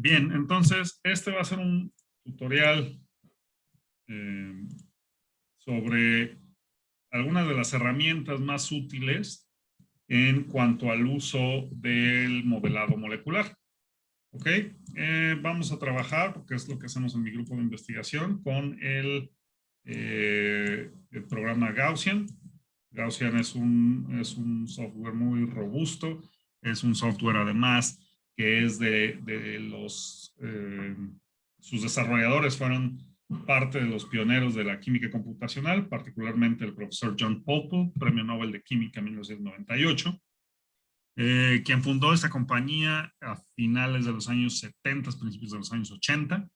Bien, entonces este va a ser un tutorial sobre algunas de las herramientas más útiles en cuanto al uso del modelado molecular. ¿Ok? Vamos a trabajar, porque es lo que hacemos en mi grupo de investigación, con el programa Gaussian. Gaussian es un software muy robusto, es un software además que es de los, sus desarrolladores fueron parte de los pioneros de la química computacional, particularmente el profesor John Pople, Premio Nobel de Química en 1998, quien fundó esta compañía a finales de los años 70, principios de los años 80,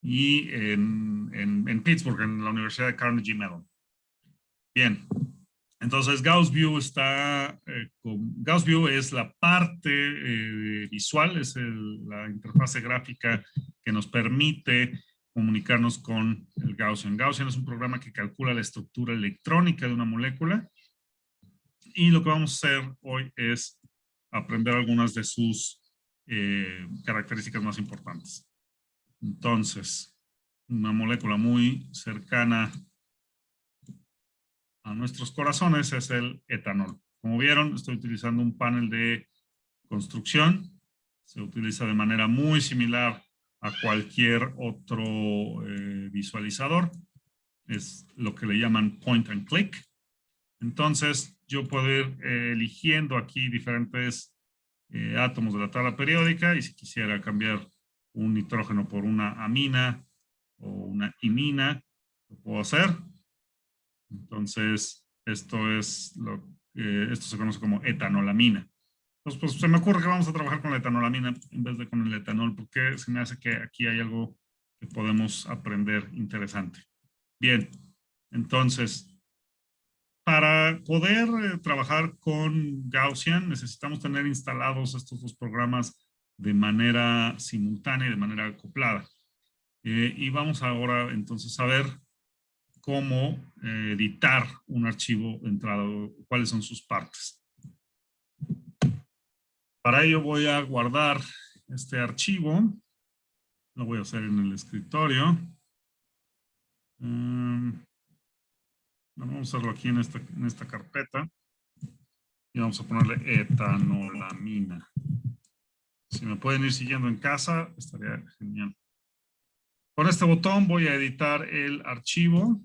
y en Pittsburgh, en la Universidad de Carnegie Mellon. Bien, entonces GaussView GaussView es la parte visual, es la interfase gráfica que nos permite comunicarnos con el Gaussian. Gaussian es un programa que calcula la estructura electrónica de una molécula y lo que vamos a hacer hoy es aprender algunas de sus características más importantes. Entonces, una molécula muy cercana a nuestros corazones es el etanol. Como vieron, estoy utilizando un panel de construcción. Se utiliza de manera muy similar a cualquier otro visualizador. Es lo que le llaman point and click. Entonces, yo puedo ir eligiendo aquí diferentes átomos de la tabla periódica, y si quisiera cambiar un nitrógeno por una amina o una imina, lo puedo hacer. Entonces, esto se conoce como etanolamina. Entonces, pues se me ocurre que vamos a trabajar con la etanolamina en vez de con el etanol, porque se me hace que aquí hay algo que podemos aprender interesante. Bien, entonces, para poder trabajar con Gaussian necesitamos tener instalados estos dos programas de manera simultánea y de manera acoplada. Y vamos ahora entonces a ver cómo editar un archivo de entrada, cuáles son sus partes. Para ello voy a guardar este archivo. Lo voy a hacer en el escritorio. Vamos a hacerlo aquí en esta carpeta. Y vamos a ponerle etanolamina. Si me pueden ir siguiendo en casa, estaría genial. Con este botón voy a editar el archivo.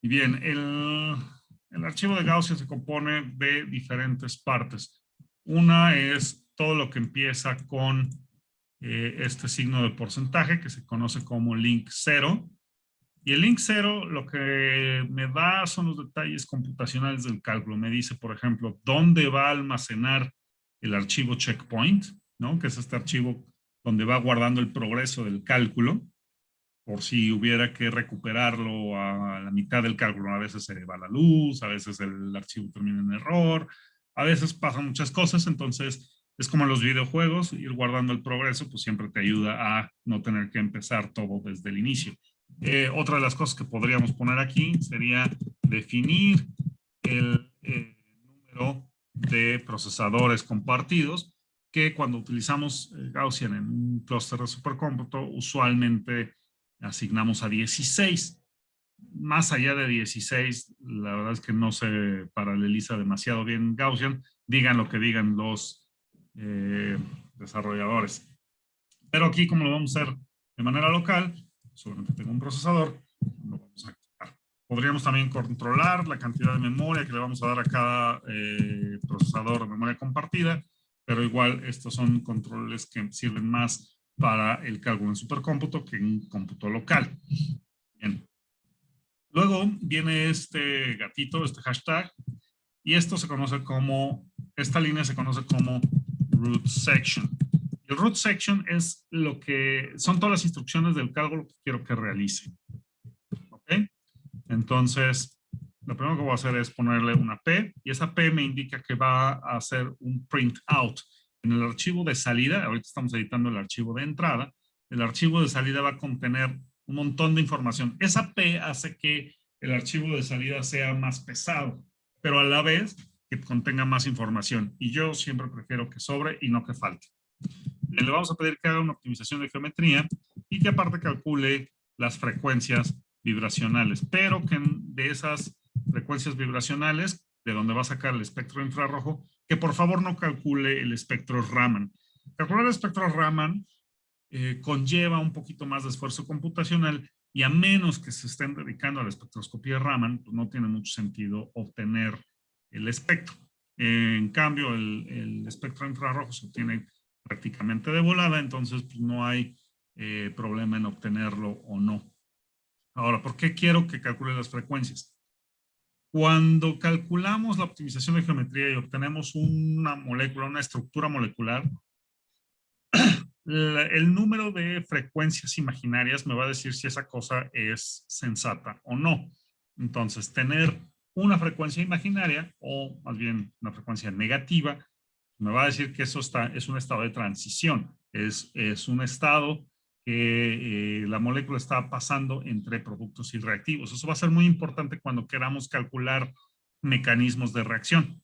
Y bien, el archivo de Gaussian se compone de diferentes partes. Una es todo lo que empieza con este signo de porcentaje que se conoce como link 0. Y el link 0 lo que me da son los detalles computacionales del cálculo. Me dice, por ejemplo, dónde va a almacenar el archivo checkpoint, ¿no? Que es este archivo donde va guardando el progreso del cálculo, por si hubiera que recuperarlo a la mitad del cálculo. A veces se va la luz, a veces el archivo termina en error, a veces pasan muchas cosas. Entonces es como en los videojuegos, ir guardando el progreso pues siempre te ayuda a no tener que empezar todo desde el inicio. Otra de las cosas que podríamos poner aquí sería definir el número de procesadores compartidos, que cuando utilizamos Gaussian en un clúster de supercómputo usualmente asignamos a 16. Más allá de 16, la verdad es que no se paraleliza demasiado bien Gaussian, digan lo que digan los desarrolladores. Pero aquí, como lo vamos a hacer de manera local, solamente tengo un procesador, lo vamos a activar. Podríamos también controlar la cantidad de memoria que le vamos a dar a cada procesador de memoria compartida, pero igual estos son controles que sirven más para el cálculo en supercómputo que en cómputo local. Bien. Luego viene este gatito, este hashtag, y esto se conoce como, esta línea se conoce como root section. El root section es lo que son todas las instrucciones del cálculo que quiero que realice. ¿Ok? Entonces, lo primero que voy a hacer es ponerle una P, y esa P me indica que va a hacer un print out. En el archivo de salida, ahorita estamos editando el archivo de entrada, el archivo de salida va a contener un montón de información. Esa P hace que el archivo de salida sea más pesado, pero a la vez que contenga más información. Y yo siempre prefiero que sobre y no que falte. Le vamos a pedir que haga una optimización de geometría y que aparte calcule las frecuencias vibracionales, pero que de esas frecuencias vibracionales, de donde va a sacar el espectro infrarrojo, que por favor no calcule el espectro Raman. Calcular el espectro Raman conlleva un poquito más de esfuerzo computacional y a menos que se estén dedicando a la espectroscopía Raman, pues no tiene mucho sentido obtener el espectro. En cambio, el espectro infrarrojo se obtiene prácticamente de volada, entonces pues, no hay problema en obtenerlo o no. Ahora, ¿por qué quiero que calcule las frecuencias? Cuando calculamos la optimización de geometría y obtenemos una molécula, una estructura molecular, el número de frecuencias imaginarias me va a decir si esa cosa es sensata o no. Entonces, tener una frecuencia imaginaria, o más bien una frecuencia negativa, me va a decir que eso es un estado de transición. Es un estado que la molécula está pasando entre productos y reactivos. Eso va a ser muy importante cuando queramos calcular mecanismos de reacción.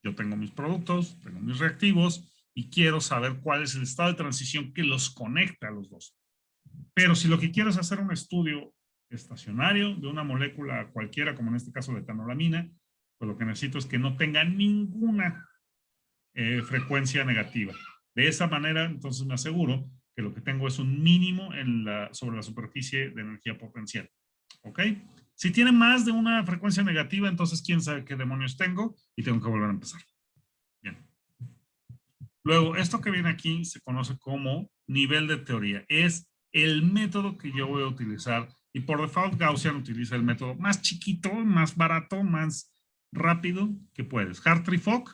Yo tengo mis productos, tengo mis reactivos, y quiero saber cuál es el estado de transición que los conecta a los dos. Pero si lo que quiero es hacer un estudio estacionario de una molécula cualquiera, como en este caso la etanolamina, pues lo que necesito es que no tenga ninguna frecuencia negativa. De esa manera, entonces me aseguro que lo que tengo es un mínimo sobre la superficie de energía potencial. ¿Ok? Si tiene más de una frecuencia negativa, entonces quién sabe qué demonios tengo y tengo que volver a empezar. Bien. Luego, esto que viene aquí se conoce como nivel de teoría. Es el método que yo voy a utilizar y por default Gaussian utiliza el método más chiquito, más barato, más rápido que puedes. Hartree-Fock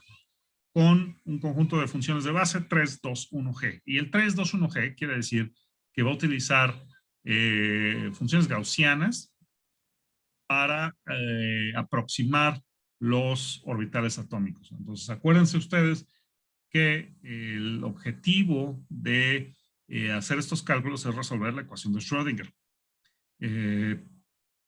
con un conjunto de funciones de base 3, 2, 1, G. Y el 3, 2, 1, G quiere decir que va a utilizar funciones gaussianas para aproximar los orbitales atómicos. Entonces, acuérdense ustedes que el objetivo de hacer estos cálculos es resolver la ecuación de Schrödinger.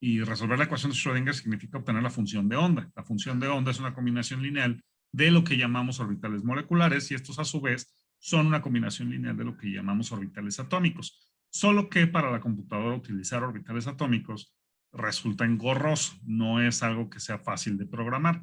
Y resolver la ecuación de Schrödinger significa obtener la función de onda. La función de onda es una combinación lineal de lo que llamamos orbitales moleculares y estos a su vez son una combinación lineal de lo que llamamos orbitales atómicos. Solo que para la computadora utilizar orbitales atómicos resulta engorroso, no es algo que sea fácil de programar.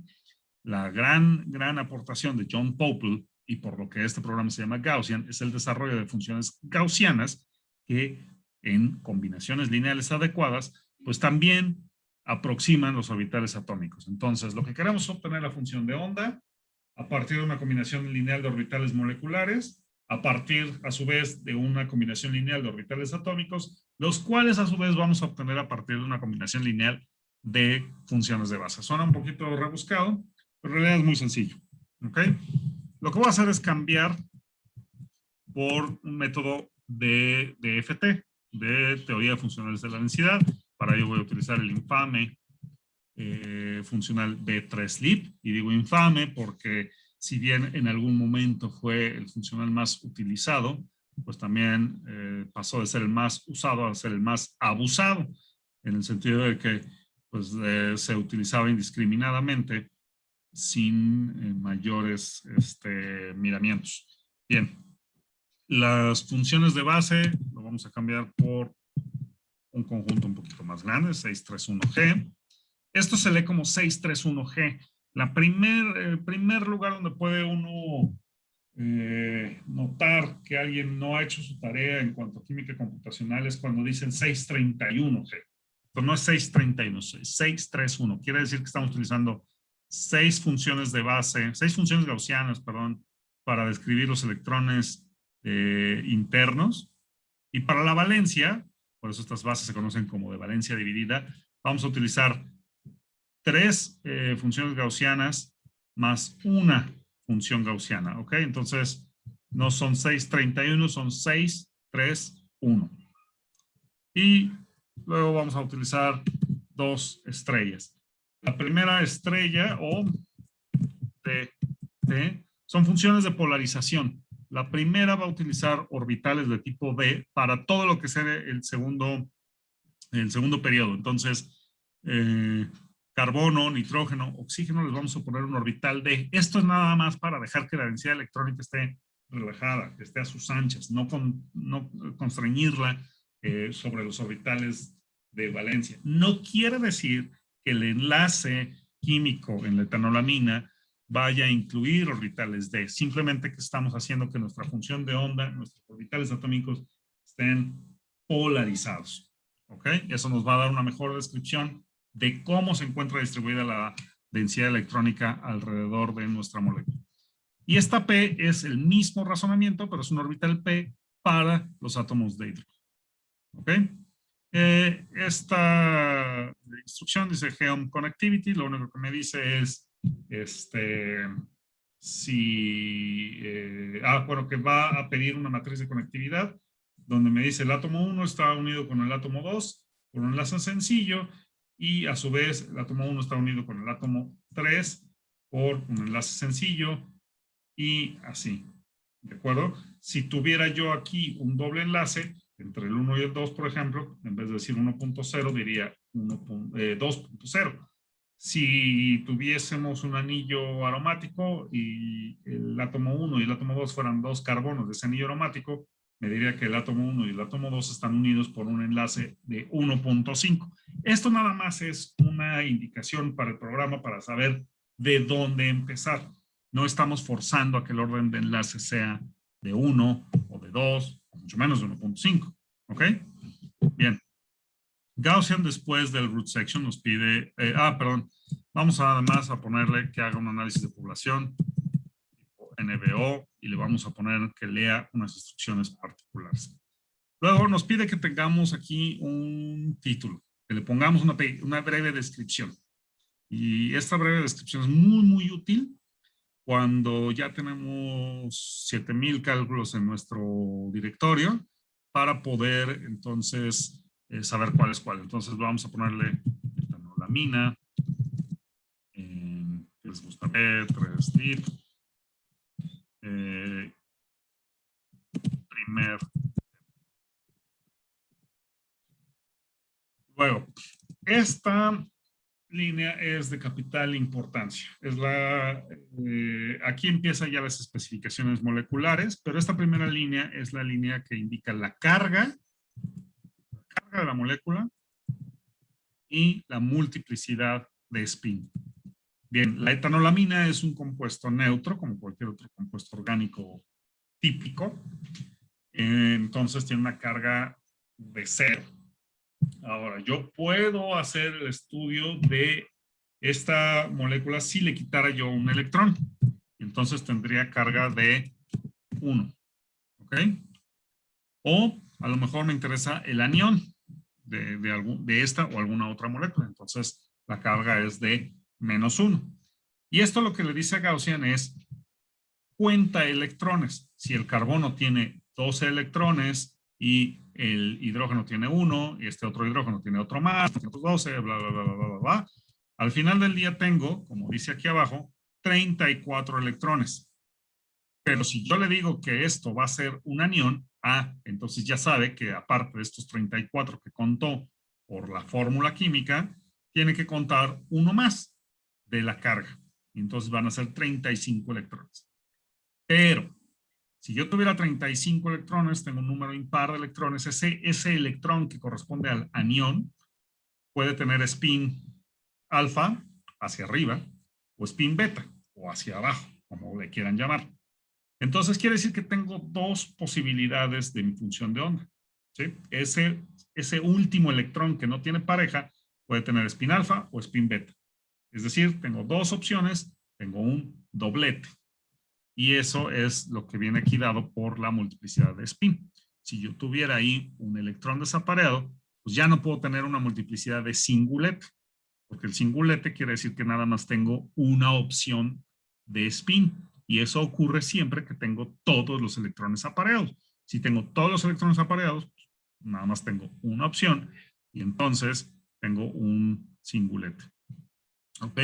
La gran aportación de John Pople, y por lo que este programa se llama Gaussian, es el desarrollo de funciones gaussianas que en combinaciones lineales adecuadas, pues también aproximan los orbitales atómicos. Entonces, lo que queremos es obtener la función de onda a partir de una combinación lineal de orbitales moleculares, a partir, a su vez, de una combinación lineal de orbitales atómicos, los cuales, a su vez, vamos a obtener a partir de una combinación lineal de funciones de base. Suena un poquito rebuscado, pero en realidad es muy sencillo. ¿Ok? Lo que voy a hacer es cambiar por un método de FT, de teoría de funcionales de la densidad. Para ello voy a utilizar el infame funcional B3LIB. Y digo infame porque si bien en algún momento fue el funcional más utilizado, pues también pasó de ser el más usado a ser el más abusado, en el sentido de que pues, se utilizaba indiscriminadamente sin mayores miramientos. Bien, las funciones de base lo vamos a cambiar por un conjunto un poquito más grande, 631G. Esto se lee como 631G. El primer lugar donde puede uno notar que alguien no ha hecho su tarea en cuanto a química computacional es cuando dicen 631G. Pero no es 631, es 631. Quiere decir que estamos utilizando 6 funciones de base, 6 funciones gaussianas, perdón, para describir los electrones internos. Y para la valencia, por eso estas bases se conocen como de valencia dividida, vamos a utilizar 3 funciones gaussianas más una función gaussiana, ¿ok? Entonces, no son 631, son 631. Y luego vamos a utilizar 2 estrellas. La primera estrella, o T, son funciones de polarización. La primera va a utilizar orbitales de tipo D para todo lo que sea el segundo periodo. Entonces, carbono, nitrógeno, oxígeno, les vamos a poner un orbital D. Esto es nada más para dejar que la densidad electrónica esté relajada, que esté a sus anchas, no constreñirla sobre los orbitales de valencia. No quiere decir que el enlace químico en la etanolamina vaya a incluir orbitales D, simplemente que estamos haciendo que nuestra función de onda, nuestros orbitales atómicos estén polarizados. ¿Ok? Eso nos va a dar una mejor descripción de cómo se encuentra distribuida la densidad electrónica alrededor de nuestra molécula. Y esta P es el mismo razonamiento, pero es un orbital P para los átomos de hidrógeno. ¿Ok? Esta instrucción dice Geom Connectivity, lo único que me dice es bueno, que va a pedir una matriz de conectividad donde me dice el átomo 1 está unido con el átomo 2 por un enlace sencillo y a su vez el átomo 1 está unido con el átomo 3 por un enlace sencillo y así. ¿De acuerdo? Si tuviera yo aquí un doble enlace entre el 1 y el 2, por ejemplo, en vez de decir 1.0, diría 2.0. Si tuviésemos un anillo aromático y el átomo 1 y el átomo 2 fueran dos carbonos de ese anillo aromático, me diría que el átomo 1 y el átomo 2 están unidos por un enlace de 1.5. Esto nada más es una indicación para el programa para saber de dónde empezar. No estamos forzando a que el orden de enlace sea de 1 o de 2, o mucho menos de 1.5. ¿Ok? Bien. Gaussian después del root section nos pide, vamos además a ponerle que haga un análisis de población, tipo NBO, y le vamos a poner que lea unas instrucciones particulares. Luego nos pide que tengamos aquí un título, que le pongamos una breve descripción. Y esta breve descripción es muy, muy útil cuando ya tenemos 7000 cálculos en nuestro directorio para poder entonces saber cuál es cuál. Entonces vamos a ponerle etanolamina, les gusta ver, 3-DIP, primer. Luego, esta línea es de capital importancia. Es aquí empiezan ya las especificaciones moleculares, pero esta primera línea es la línea que indica la carga de la molécula y la multiplicidad de spin. Bien, la etanolamina es un compuesto neutro, como cualquier otro compuesto orgánico típico. Entonces tiene una carga de 0. Ahora, yo puedo hacer el estudio de esta molécula si le quitara yo un electrón. Entonces tendría carga de 1. ¿Ok? O a lo mejor me interesa el anión de esta o alguna otra molécula. Entonces la carga es de -1. Y esto lo que le dice a Gaussian es cuenta electrones. Si el carbono tiene 12 electrones y el hidrógeno tiene 1 y este otro hidrógeno tiene otro más, tiene otros 12, bla, bla, bla, bla, bla, bla. Al final del día tengo, como dice aquí abajo, 34 electrones. Pero si yo le digo que esto va a ser un anión, entonces ya sabe que aparte de estos 34 que contó por la fórmula química, tiene que contar uno más de la carga. Entonces van a ser 35 electrones. Pero si yo tuviera 35 electrones, tengo un número impar de electrones, ese electrón que corresponde al anión puede tener spin alfa hacia arriba o spin beta o hacia abajo, como le quieran llamar. Entonces quiere decir que tengo dos posibilidades de mi función de onda. ¿Sí? Ese último electrón que no tiene pareja puede tener spin alfa o spin beta. Es decir, tengo dos opciones, tengo un doblete. Y eso es lo que viene aquí dado por la multiplicidad de spin. Si yo tuviera ahí un electrón desapareado, pues ya no puedo tener una multiplicidad de singulete, porque el singulete quiere decir que nada más tengo una opción de spin. Y eso ocurre siempre que tengo todos los electrones apareados. Si tengo todos los electrones apareados, nada más tengo una opción y entonces tengo un singulete. ¿Ok?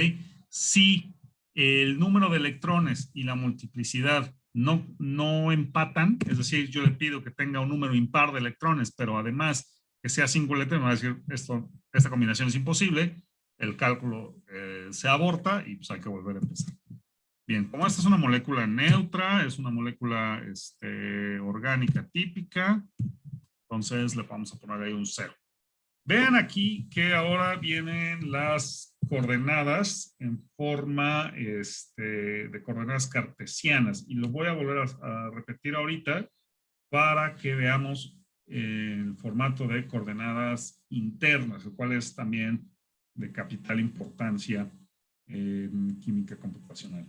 Si el número de electrones y la multiplicidad no empatan, es decir, yo le pido que tenga un número impar de electrones, pero además que sea singulete, me va a decir, esta combinación es imposible, el cálculo se aborta y pues hay que volver a empezar. Bien, como esta es una molécula neutra, es una molécula orgánica típica, entonces le vamos a poner ahí un 0. Vean aquí que ahora vienen las coordenadas en forma de coordenadas cartesianas y lo voy a volver a repetir ahorita para que veamos el formato de coordenadas internas, lo cual es también de capital importancia en química computacional.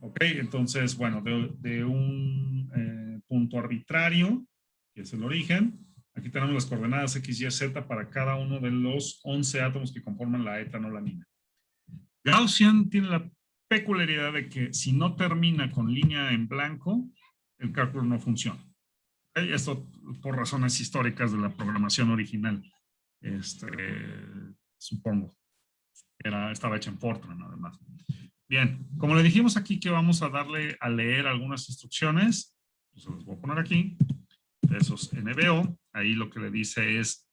Ok, entonces, bueno, de un punto arbitrario, que es el origen, aquí tenemos las coordenadas X, Y, Z para cada uno de los 11 átomos que conforman la etanolamina. Gaussian tiene la peculiaridad de que si no termina con línea en blanco, el cálculo no funciona. ¿Okay? Esto por razones históricas de la programación original, supongo. Estaba hecha en Fortran, además. Bien, como le dijimos aquí que vamos a darle a leer algunas instrucciones, pues las voy a poner aquí. Esos NBO, ahí lo que le dice es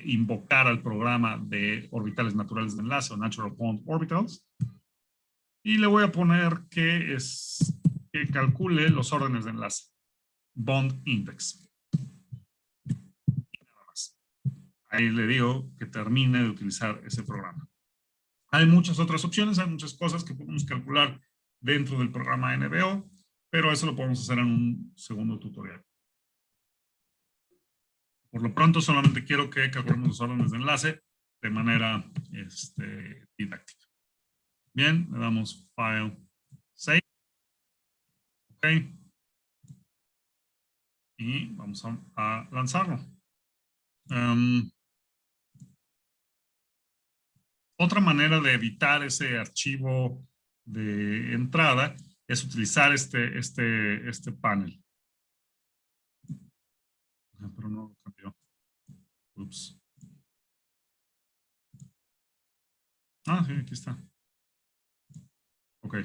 invocar al programa de orbitales naturales de enlace o Natural Bond Orbitals. Y le voy a poner que calcule los órdenes de enlace. Bond Index. Y nada más. Ahí le digo que termine de utilizar ese programa. Hay muchas otras opciones, hay muchas cosas que podemos calcular dentro del programa NBO, pero eso lo podemos hacer en un segundo tutorial. Por lo pronto solamente quiero que calculemos los órdenes de enlace de manera didáctica. Bien, le damos File, Save. Ok. Y vamos a lanzarlo. Otra manera de evitar ese archivo de entrada es utilizar este panel. Pero no lo cambió. Ups. Ah, sí, aquí está. Ok.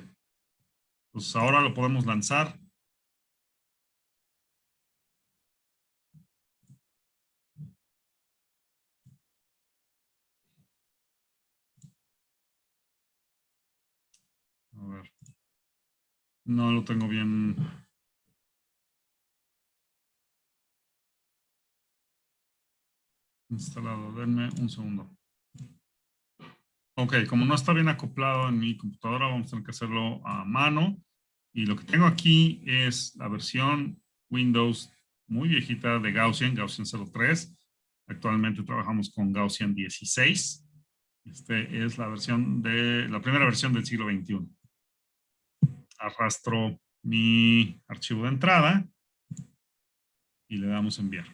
Pues ahora lo podemos lanzar. A ver. No lo tengo bien. Instalado. Denme un segundo. Ok, como no está bien acoplado en mi computadora, vamos a tener que hacerlo a mano. Y lo que tengo aquí es la versión Windows muy viejita de Gaussian 03. Actualmente trabajamos con Gaussian 16. Es la primera versión del siglo XXI. Arrastro mi archivo de entrada y le damos enviar.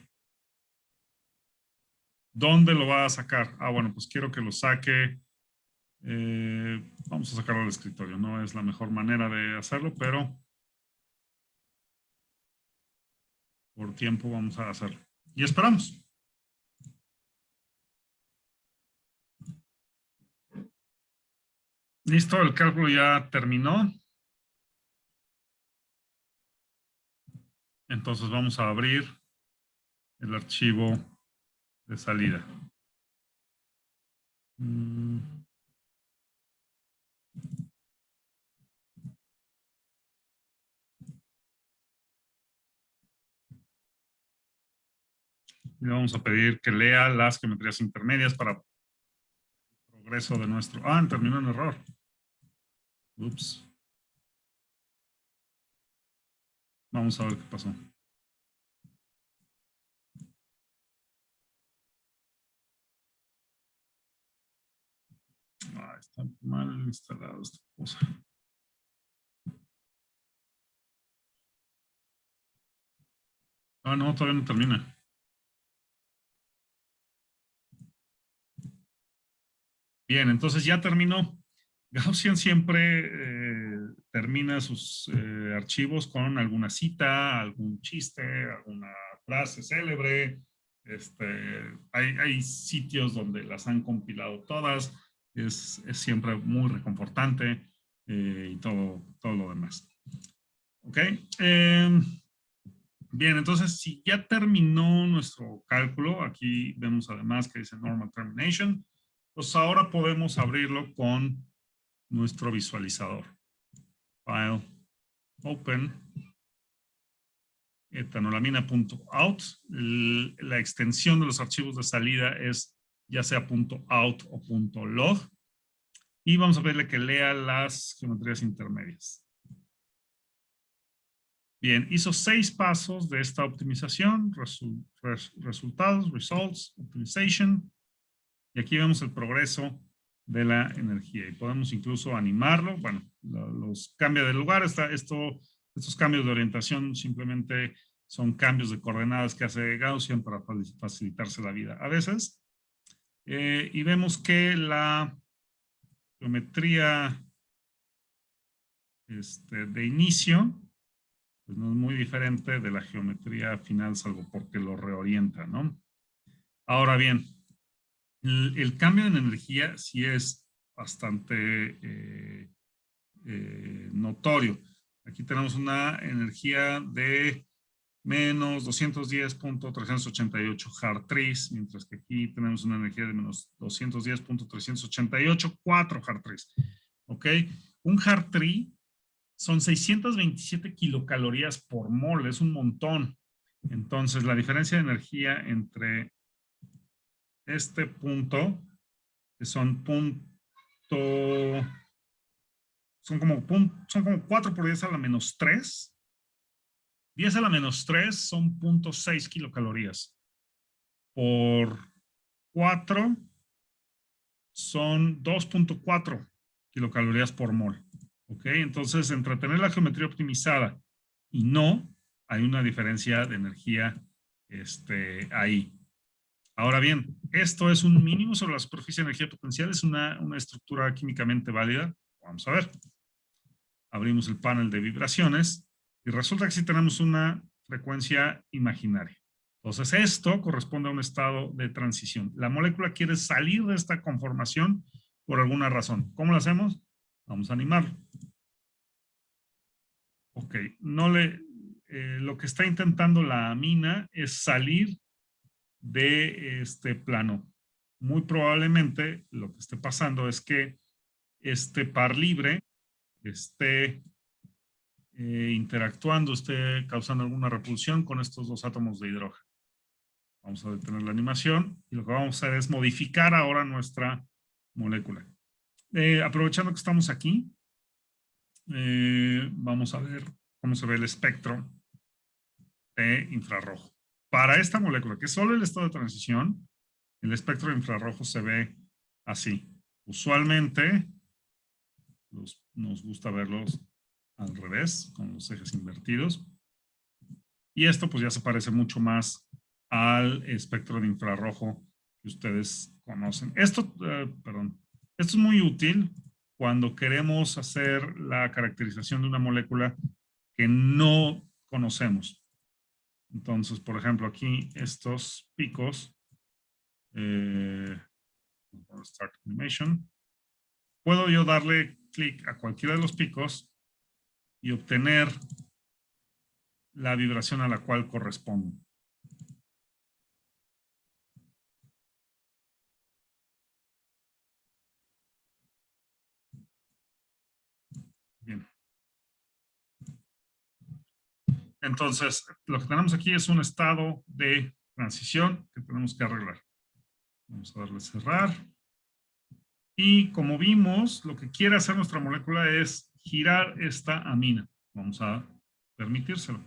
¿Dónde lo va a sacar? Ah, bueno, pues quiero que lo saque. Vamos a sacarlo al escritorio. No es la mejor manera de hacerlo, pero por tiempo vamos a hacerlo. Y esperamos. Listo, el cálculo ya terminó. Entonces vamos a abrir el archivo de salida. Le vamos a pedir que lea las geometrías intermedias para el progreso de nuestro... Ah, terminó en error. Ups. Vamos a ver qué pasó. Ah, está mal instalado esta cosa. Ah, no, todavía no termina. Bien, entonces ya terminó. Gaussian siempre termina sus archivos con alguna cita, algún chiste, alguna frase célebre. Hay sitios donde las han compilado todas. Es siempre muy reconfortante y todo lo demás. Ok. Bien, entonces si ya terminó nuestro cálculo, aquí vemos además que dice Normal Termination, pues ahora podemos abrirlo con nuestro visualizador. File, Open, etanolamina.out. La extensión de los archivos de salida es ya sea .out o .log. Y vamos a verle que lea las geometrías intermedias. Bien, hizo 6 pasos de esta optimización. Resultados, results, optimization. Y aquí vemos el progreso de la energía. Y podemos incluso animarlo. Bueno, los cambia de lugar. Estos cambios de orientación simplemente son cambios de coordenadas que hace Gaussian para facilitarse la vida a veces. Y vemos que la geometría de inicio pues no es muy diferente de la geometría final, salvo porque lo reorienta, ¿no? Ahora bien, el cambio en energía sí es bastante notorio. Aquí tenemos una energía de menos 210.388 Hartree, mientras que aquí tenemos una energía de menos 210.388, 4 Hartree. ¿Ok? Un Hartree son 627 kilocalorías por mol, es un montón. Entonces, la diferencia de energía entre este punto, que son son como 4 por 10 a la menos 3. 10 a la menos 3 son 0.6 kilocalorías. Por 4 son 2.4 kilocalorías por mol. ¿Ok? Entonces, entre tener la geometría optimizada y no, hay una diferencia de energía ahí. Ahora bien, esto es un mínimo sobre la superficie de energía potencial, es una estructura químicamente válida. Vamos a ver. Abrimos el panel de vibraciones y resulta que sí tenemos una frecuencia imaginaria. Entonces, esto corresponde a un estado de transición. La molécula quiere salir de esta conformación por alguna razón. ¿Cómo lo hacemos? Vamos a animarlo. Ok, lo que está intentando la amina es salir de este plano. Muy probablemente lo que esté pasando es que este par libre esté interactuando, esté causando alguna repulsión con estos 2 átomos de hidrógeno. Vamos a detener la animación y lo que vamos a hacer es modificar ahora nuestra molécula. Aprovechando que estamos aquí, vamos a ver cómo se ve el espectro de infrarrojo. Para esta molécula, que es solo el estado de transición, el espectro de infrarrojo se ve así. Usualmente nos gusta verlos al revés, con los ejes invertidos. Y esto pues ya se parece mucho más al espectro de infrarrojo que ustedes conocen. Esto es muy útil cuando queremos hacer la caracterización de una molécula que no conocemos. Entonces, por ejemplo, aquí estos picos, Start Animation, puedo yo darle clic a cualquiera de los picos y obtener la vibración a la cual corresponde. Bien. Entonces, lo que tenemos aquí es un estado de transición que tenemos que arreglar. Vamos a darle cerrar. Y como vimos, lo que quiere hacer nuestra molécula es girar esta amina. Vamos a permitírselo.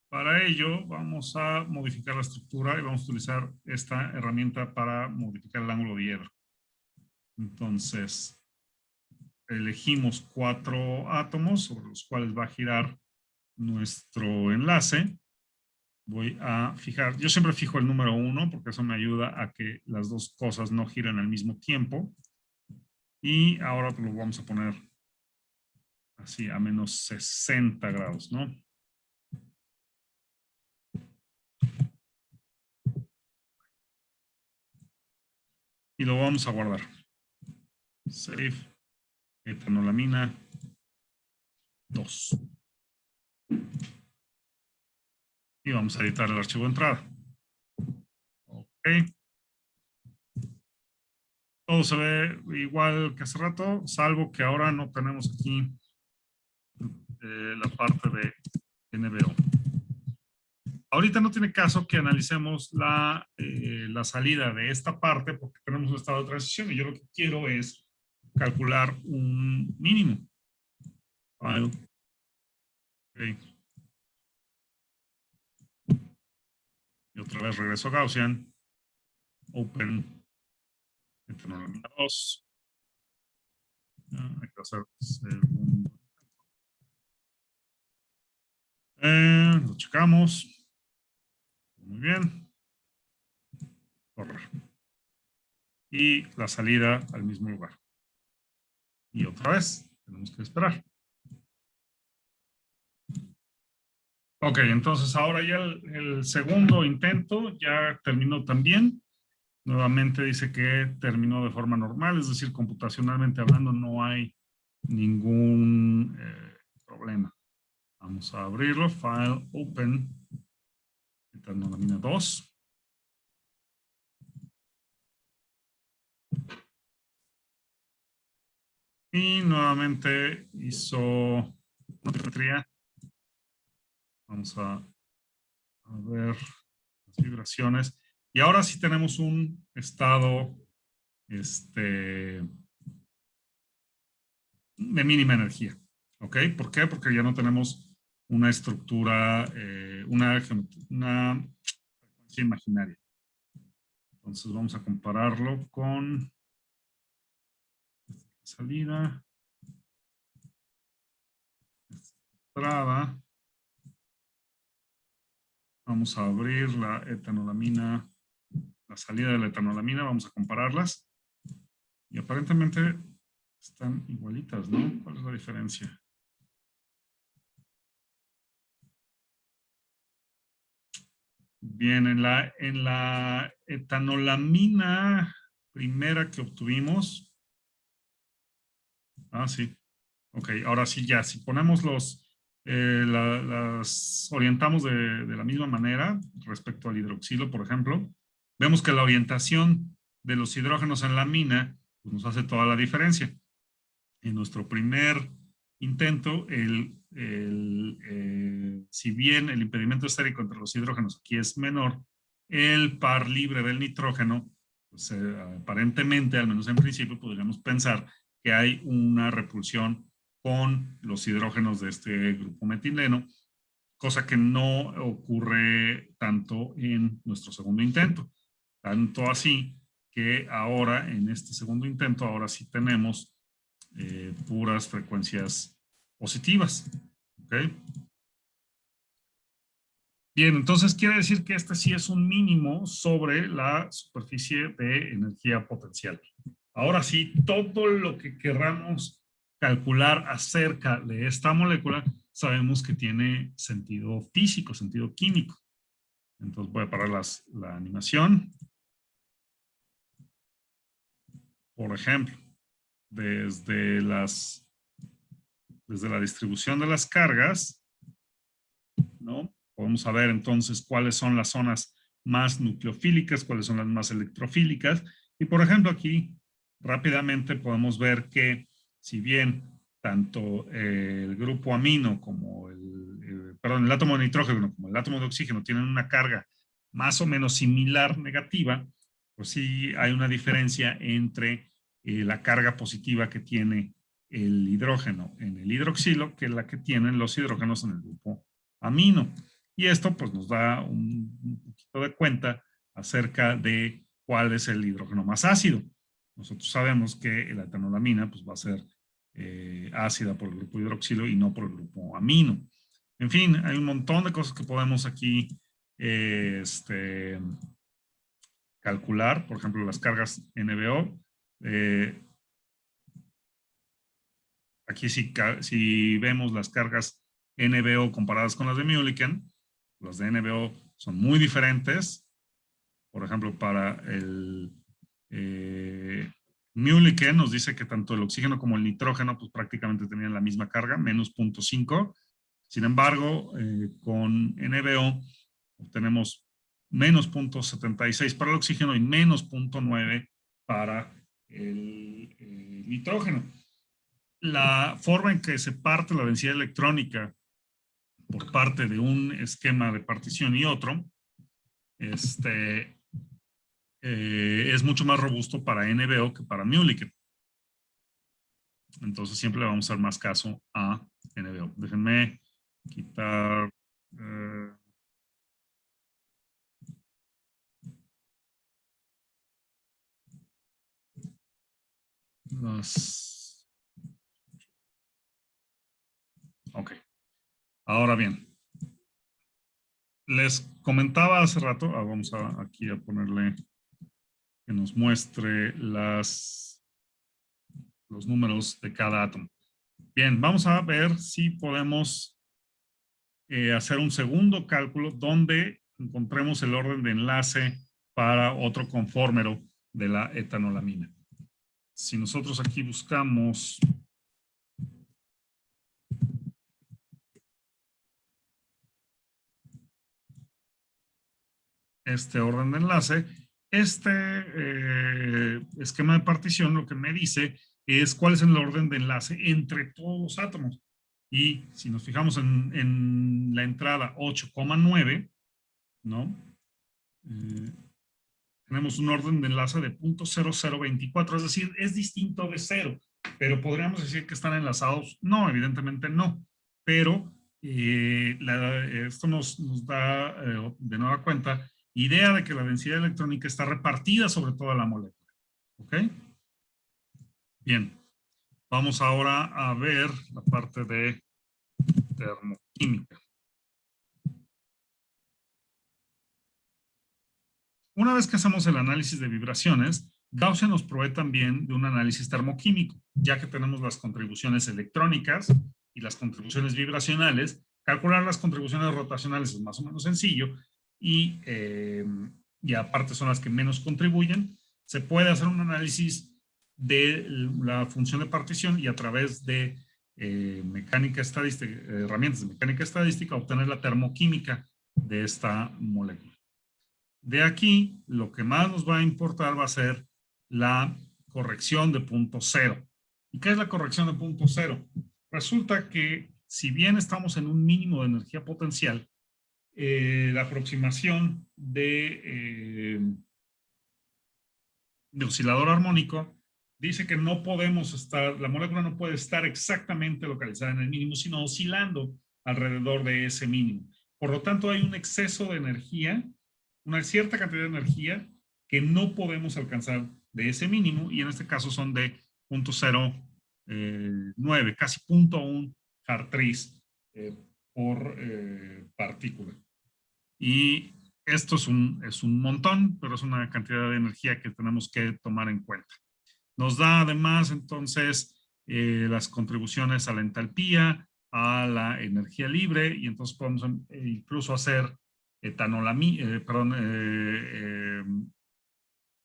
Para ello, vamos a modificar la estructura y vamos a utilizar esta herramienta para modificar el ángulo de hiedra. Entonces, elegimos 4 átomos sobre los cuales va a girar nuestro enlace. Voy a fijar, yo siempre fijo el número 1 porque eso me ayuda a que las dos cosas no giren al mismo tiempo. Y ahora lo vamos a poner así a menos 60 grados, ¿no? Y lo vamos a guardar. Save, etanolamina 2. Y vamos a editar el archivo de entrada. Ok. todo se ve igual que hace rato, salvo que ahora no tenemos aquí la parte de NBO. Ahorita no tiene caso que analicemos la salida de esta parte porque tenemos un estado de transición y yo lo que quiero es calcular un mínimo. File. Okay. Y otra vez regreso a Gaussian. Open. Etanolomina 2. Hay que hacer segundo. Lo checamos. Muy bien. Correr. Y la salida al mismo lugar. Y otra vez, tenemos que esperar. Ok, entonces ahora ya el segundo intento ya terminó también. Nuevamente dice que terminó de forma normal, es decir, computacionalmente hablando no hay ningún problema. Vamos a abrirlo, File, Open, Etanolomina 2. Y nuevamente hizo geometría. Vamos a ver las vibraciones. Y ahora sí tenemos un estado de mínima energía. ¿Ok? ¿Por qué? Porque ya no tenemos una estructura, una frecuencia imaginaria. Entonces vamos a compararlo con salida, entrada. Vamos a abrir la etanolamina, la salida de la etanolamina, vamos a compararlas. Y aparentemente están igualitas, ¿no? ¿Cuál es la diferencia? Bien, en la etanolamina primera que obtuvimos. Ah, sí. Ok, ahora sí ya, si ponemos las orientamos de la misma manera respecto al hidroxilo, por ejemplo, vemos que la orientación de los hidrógenos en la mina pues, nos hace toda la diferencia. En nuestro primer intento, si bien el impedimento estérico entre los hidrógenos aquí es menor, el par libre del nitrógeno, pues, aparentemente, al menos en principio, podríamos pensar que hay una repulsión con los hidrógenos de este grupo metileno, cosa que no ocurre tanto en nuestro segundo intento. Tanto así que ahora, en este segundo intento, ahora sí tenemos puras frecuencias positivas. ¿Ok? Bien, entonces quiere decir que este sí es un mínimo sobre la superficie de energía potencial. Ahora sí, todo lo que querramos calcular acerca de esta molécula, sabemos que tiene sentido físico, sentido químico. Entonces voy a parar la animación. Por ejemplo, desde la distribución de las cargas, ¿no? Podemos saber entonces cuáles son las zonas más nucleofílicas, cuáles son las más electrofílicas. Y por ejemplo, aquí rápidamente podemos ver que si bien tanto el grupo amino como el átomo de nitrógeno como el átomo de oxígeno tienen una carga más o menos similar negativa, pues sí hay una diferencia entre la carga positiva que tiene el hidrógeno en el hidroxilo que la que tienen los hidrógenos en el grupo amino. Y esto pues nos da un poquito de cuenta acerca de cuál es el hidrógeno más ácido. Nosotros sabemos que la etanolamina pues va a ser ácida por el grupo hidroxilo y no por el grupo amino. En fin, hay un montón de cosas que podemos aquí calcular. Por ejemplo, las cargas NBO. Aquí si vemos las cargas NBO comparadas con las de Mulliken, las de NBO son muy diferentes. Por ejemplo, para el Mulliken nos dice que tanto el oxígeno como el nitrógeno pues prácticamente tenían la misma carga, menos 0.5. Sin embargo, con NBO obtenemos menos 0.76 para el oxígeno y menos 0.9 para el nitrógeno. La forma en que se parte la densidad electrónica por parte de un esquema de partición y otro, es mucho más robusto para NBO que para Mulliken. Entonces siempre le vamos a dar más caso a NBO. Déjenme quitar las... Ok. Ahora bien, les comentaba hace rato, vamos aquí a ponerle que nos muestre los números de cada átomo. Bien, vamos a ver si podemos hacer un segundo cálculo donde encontremos el orden de enlace para otro conformero de la etanolamina. Si nosotros aquí buscamos este orden de enlace, esquema de partición lo que me dice es cuál es el orden de enlace entre todos los átomos. Y si nos fijamos en la entrada 8,9, ¿no? Tenemos un orden de enlace de 0.0024, es decir, es distinto de 0, pero podríamos decir que están enlazados. No, evidentemente no, pero esto nos da de nueva cuenta idea de que la densidad electrónica está repartida sobre toda la molécula. ¿Ok? Bien, vamos ahora a ver la parte de termoquímica. Una vez que hacemos el análisis de vibraciones, Gaussian nos provee también de un análisis termoquímico, ya que tenemos las contribuciones electrónicas y las contribuciones vibracionales. Calcular las contribuciones rotacionales es más o menos sencillo y aparte son las que menos contribuyen. Se puede hacer un análisis de la función de partición y a través de mecánica estadística, herramientas de mecánica estadística, obtener la termoquímica de esta molécula. De aquí, lo que más nos va a importar va a ser la corrección de punto cero. ¿Y qué es la corrección de punto cero? Resulta que si bien estamos en un mínimo de energía potencial, la aproximación de oscilador armónico dice que no podemos estar, la molécula no puede estar exactamente localizada en el mínimo, sino oscilando alrededor de ese mínimo. Por lo tanto, hay un exceso de energía, una cierta cantidad de energía que no podemos alcanzar de ese mínimo, y en este caso son de 0.09, casi 0.1 Hartree por partícula. Y esto es un montón, pero es una cantidad de energía que tenemos que tomar en cuenta. Nos da además entonces las contribuciones a la entalpía, a la energía libre, y entonces podemos incluso hacer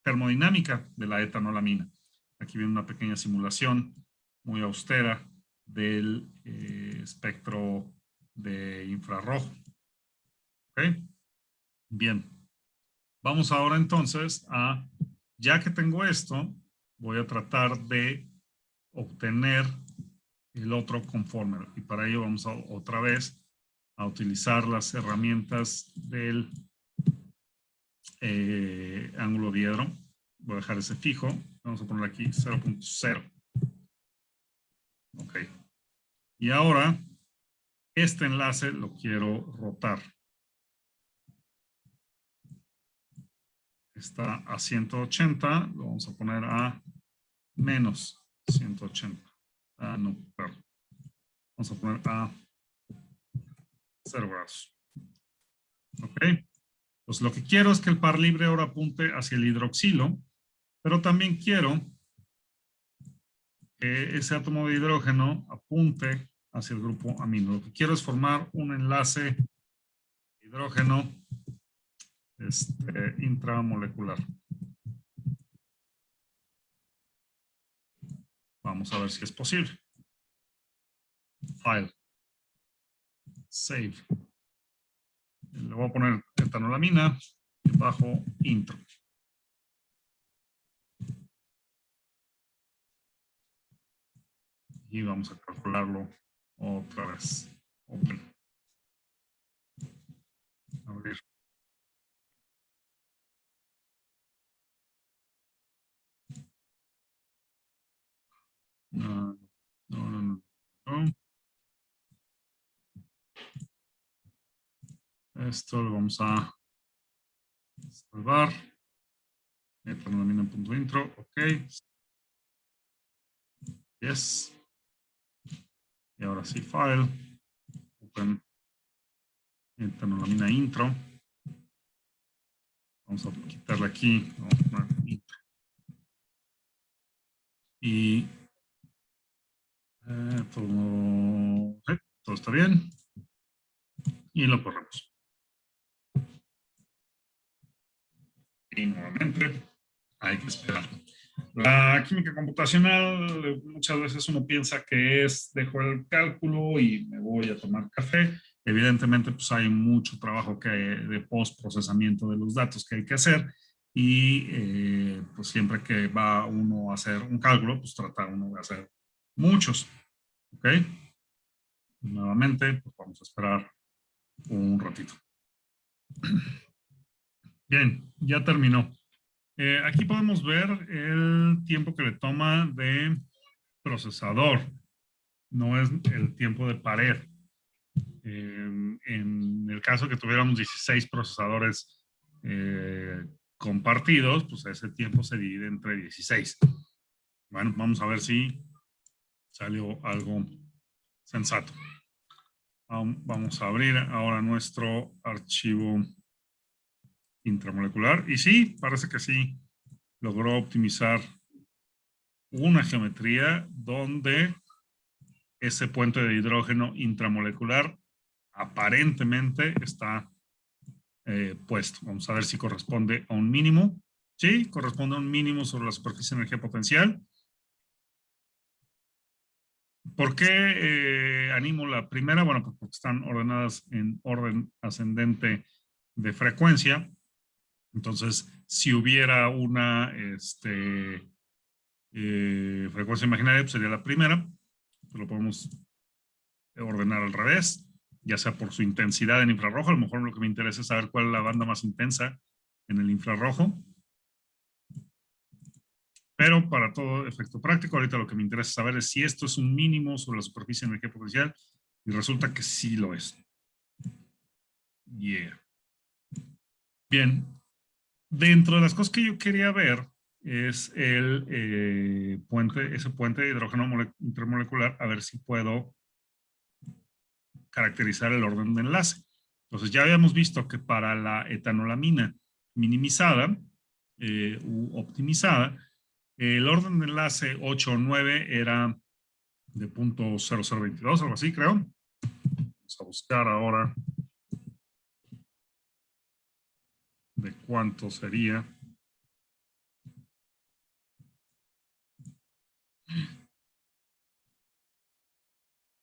termodinámica de la etanolamina. Aquí viene una pequeña simulación muy austera del espectro de infrarrojo. ¿Ok? Bien. Vamos ahora entonces a, ya que tengo esto, voy a tratar de obtener el otro conformer. Y para ello vamos otra vez a utilizar las herramientas del ángulo diedro. Voy a dejar ese fijo. Vamos a poner aquí 0.0. Ok. Y ahora, este enlace lo quiero rotar. Está a 180. Lo vamos a poner a menos 180. No, perdón. Vamos a poner a 0 grados. Ok. Pues lo que quiero es que el par libre ahora apunte hacia el hidroxilo, pero también quiero que ese átomo de hidrógeno apunte hacia el grupo amino. Lo que quiero es formar un enlace de hidrógeno intramolecular. Vamos a ver si es posible. File. Save. Le voy a poner etanolamina y bajo intro. Y vamos a calcularlo otra vez. Open. Abrir. No. Esto lo vamos a salvar. Etanolamina.intro. Ok. Yes. Y ahora sí, file. Open. Etanolamina intro. Vamos a quitarle aquí. Y todo está bien. Y lo corremos. Y nuevamente hay que esperar. La química computacional, muchas veces uno piensa que es, dejo el cálculo y me voy a tomar café. Evidentemente, pues hay mucho trabajo de post-procesamiento de los datos que hay que hacer y pues siempre que va uno a hacer un cálculo, pues trata uno de hacer muchos. ¿Ok? Nuevamente, pues vamos a esperar un ratito. Bien, ya terminó. Aquí podemos ver el tiempo que le toma de procesador, no es el tiempo de pared. En el caso que tuviéramos 16 procesadores compartidos, pues ese tiempo se divide entre 16. Bueno, vamos a ver si salió algo sensato. Vamos a abrir ahora nuestro archivo intramolecular. Y sí, parece que sí logró optimizar una geometría donde ese puente de hidrógeno intramolecular aparentemente está puesto. Vamos a ver si corresponde a un mínimo. Sí, corresponde a un mínimo sobre la superficie de energía potencial. ¿Por qué animo la primera? Bueno, pues porque están ordenadas en orden ascendente de frecuencia. Entonces, si hubiera una frecuencia imaginaria, pues sería la primera. Lo podemos ordenar al revés, ya sea por su intensidad en infrarrojo. A lo mejor lo que me interesa es saber cuál es la banda más intensa en el infrarrojo. Pero para todo efecto práctico, ahorita lo que me interesa saber es si esto es un mínimo sobre la superficie de energía potencial, y resulta que sí lo es. Yeah. Bien. Dentro de las cosas que yo quería ver es ese puente de hidrógeno intermolecular, a ver si puedo caracterizar el orden de enlace. Entonces ya habíamos visto que para la etanolamina minimizada u optimizada, el orden de enlace 8 o 9 era de .0022, algo así, creo. Vamos a buscar ahora de cuánto sería.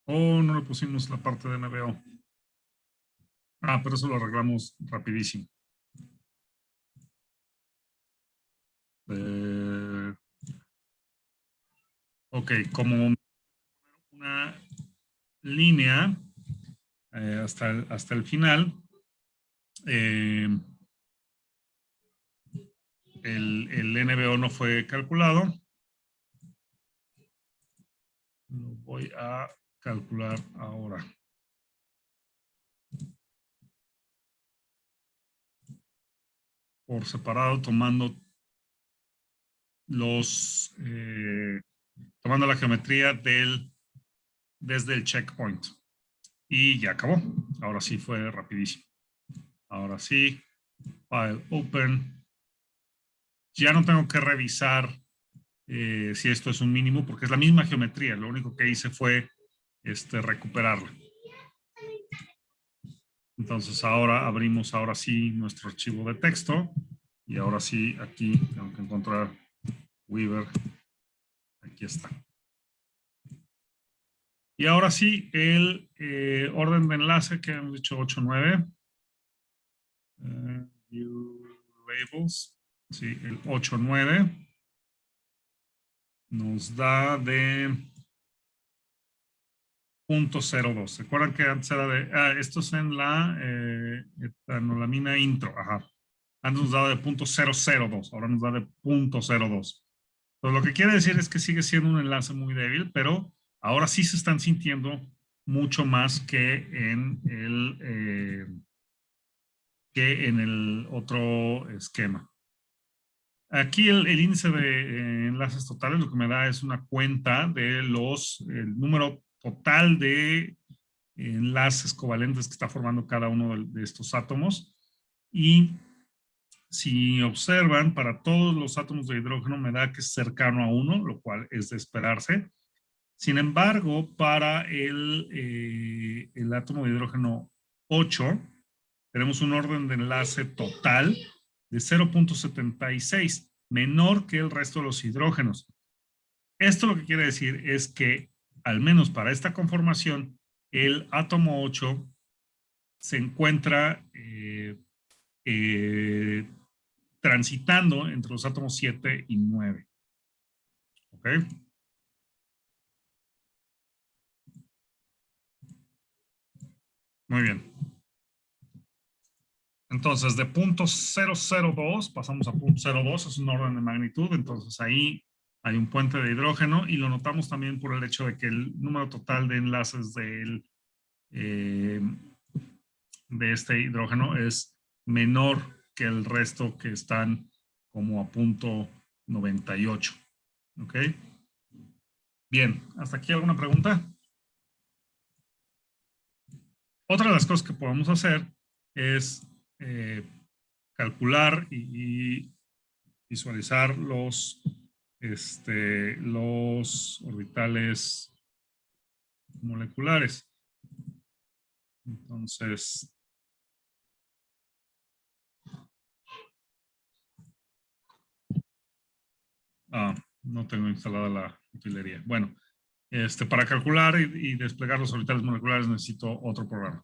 Oh, no le pusimos la parte de NBO. Ah, pero eso lo arreglamos rapidísimo. Ok, como una línea hasta el final, el NBO no fue calculado. Lo voy a calcular ahora. Por separado, tomando tomando la geometría desde el checkpoint. Y ya acabó. Ahora sí fue rapidísimo. Ahora sí, file open. Ya no tengo que revisar si esto es un mínimo, porque es la misma geometría. Lo único que hice fue recuperarla. Entonces ahora abrimos ahora sí nuestro archivo de texto. Y ahora sí, aquí tengo que encontrar Weaver. Aquí está. Y ahora sí, el orden de enlace que hemos dicho 8.9. View labels. Sí, el 8.9 nos da de 0.02. ¿Se acuerdan que antes era de... esto es en la etanolamina intro. Ajá. Antes nos daba de 0.002. Ahora nos da de 0.02. Pues lo que quiere decir es que sigue siendo un enlace muy débil, pero ahora sí se están sintiendo mucho más que en el otro esquema. Aquí el índice de enlaces totales lo que me da es una cuenta de el número total de enlaces covalentes que está formando cada uno de estos átomos. Y si observan, para todos los átomos de hidrógeno me da que es cercano a 1, lo cual es de esperarse. Sin embargo, para el átomo de hidrógeno 8, tenemos un orden de enlace total de 0.76, menor que el resto de los hidrógenos. Esto lo que quiere decir es que, al menos para esta conformación, el átomo 8 se encuentra transitando entre los átomos 7 y 9. ¿Ok? Muy bien. Entonces, de 0.002 pasamos a 0.02, es un orden de magnitud, entonces ahí hay un puente de hidrógeno y lo notamos también por el hecho de que el número total de enlaces de este hidrógeno es menor que el resto que están como a 0.98. ¿Ok? Bien, ¿hasta aquí alguna pregunta? Otra de las cosas que podemos hacer es calcular y visualizar los orbitales moleculares. Entonces, no tengo instalada la utilería. Bueno, para calcular y desplegar los orbitales moleculares necesito otro programa.